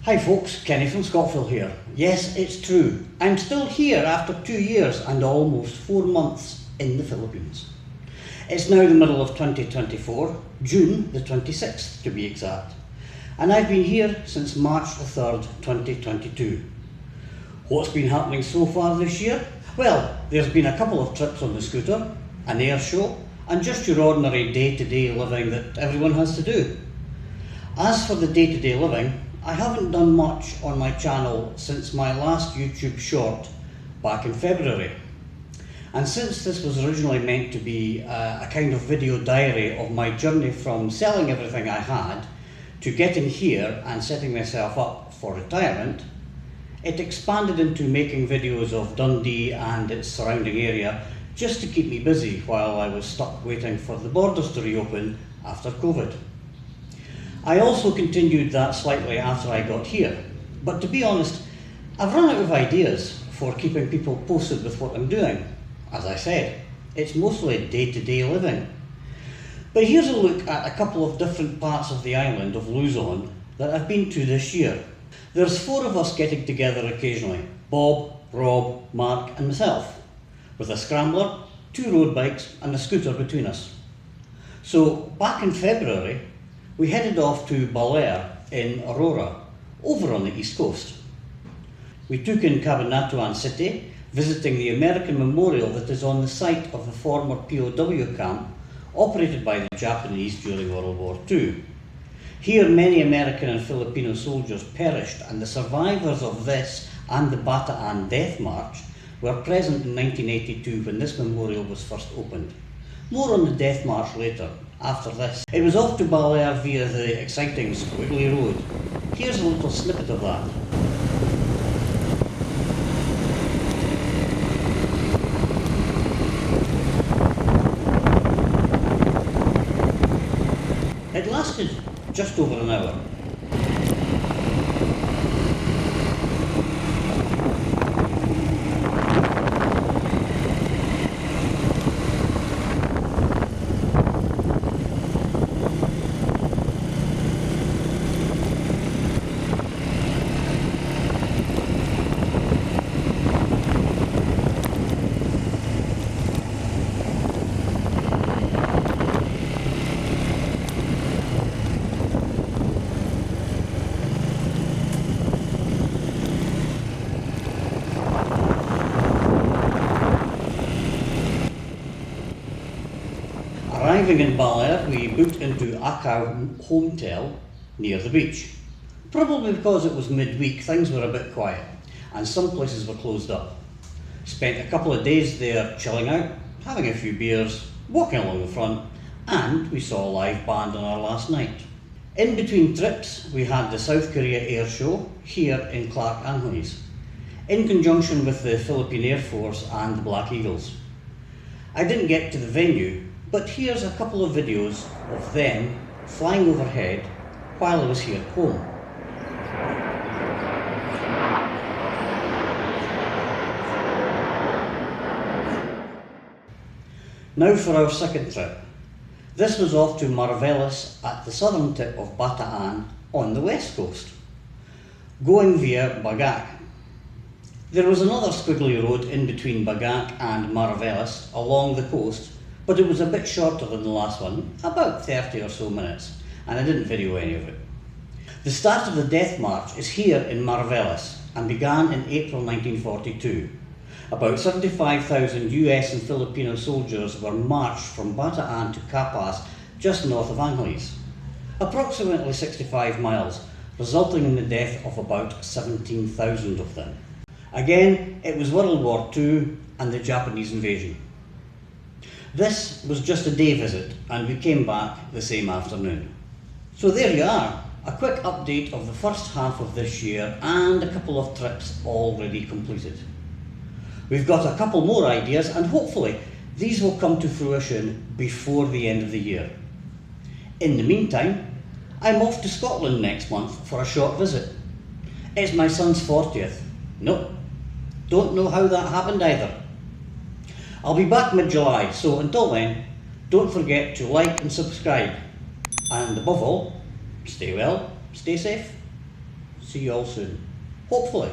Hi folks, Kenny from ScotPhil here. Yes, it's true. I'm still here after 2 years and almost 4 months in the Philippines. It's now the middle of 2024, June the 26th to be exact. And I've been here since March the 3rd, 2022. What's been happening so far this year? Well, there's been a couple of trips on the scooter, an air show, and just your ordinary day-to-day living that everyone has to do. As for the day-to-day living, I haven't done much on my channel since my last YouTube short back in February. And since this was originally meant to be a kind of video diary of my journey from selling everything I had to getting here and setting myself up for retirement, it expanded into making videos of Dundee and its surrounding area just to keep me busy while I was stuck waiting for the borders to reopen after COVID. I also continued that slightly after I got here, but to be honest, I've run out of ideas for keeping people posted with what I'm doing. As I said, it's mostly day-to-day living. But here's a look at a couple of different parts of the island of Luzon that I've been to this year. There's 4 of us getting together occasionally: Bob, Rob, Mark and myself, with a scrambler, 2 road bikes and a scooter between us. So back in February, we headed off to Baler in Aurora, over on the east coast. We took in Cabanatuan City, visiting the American memorial that is on the site of the former POW camp operated by the Japanese during World War II. Here many American and Filipino soldiers perished, and the survivors of this and the Bataan Death March were present in 1982 when this memorial was first opened. More on the Death March later. After this, it was off to Baler via the exciting Squiggly Road. Here's a little snippet of that. It lasted just over an hour. Arriving in Baler, we booked into Akaw Hotel near the beach. Probably because it was midweek, things were a bit quiet and some places were closed up. Spent a couple of days there chilling out, having a few beers, walking along the front, and we saw a live band on our last night. In between trips, we had the South Korea air show here in Clark Angeles, in conjunction with the Philippine Air Force and the Black Eagles. I didn't get to the venue, but here's a couple of videos of them flying overhead while I was here at home. Now for our second trip. This was off to Mariveles at the southern tip of Bataan on the west coast, going via Bagak. There was another squiggly road in between Bagak and Mariveles along the coast, but it was a bit shorter than the last one, about 30 or so minutes, and I didn't video any of it. The start of the Death March is here in Mariveles and began in April 1942. About 75,000 US and Filipino soldiers were marched from Bataan to Capas, just north of Angeles, approximately 65 miles, resulting in the death of about 17,000 of them. Again, it was World War II and the Japanese invasion. This was just a day visit and we came back the same afternoon. So there you are, a quick update of the first half of this year and a couple of trips already completed. We've got a couple more ideas and hopefully these will come to fruition before the end of the year. In the meantime, I'm off to Scotland next month for a short visit. It's my son's 40th. Nope, don't know how that happened either. I'll be back mid-July, so until then, don't forget to like and subscribe. And above all, stay well, stay safe. See you all soon. Hopefully.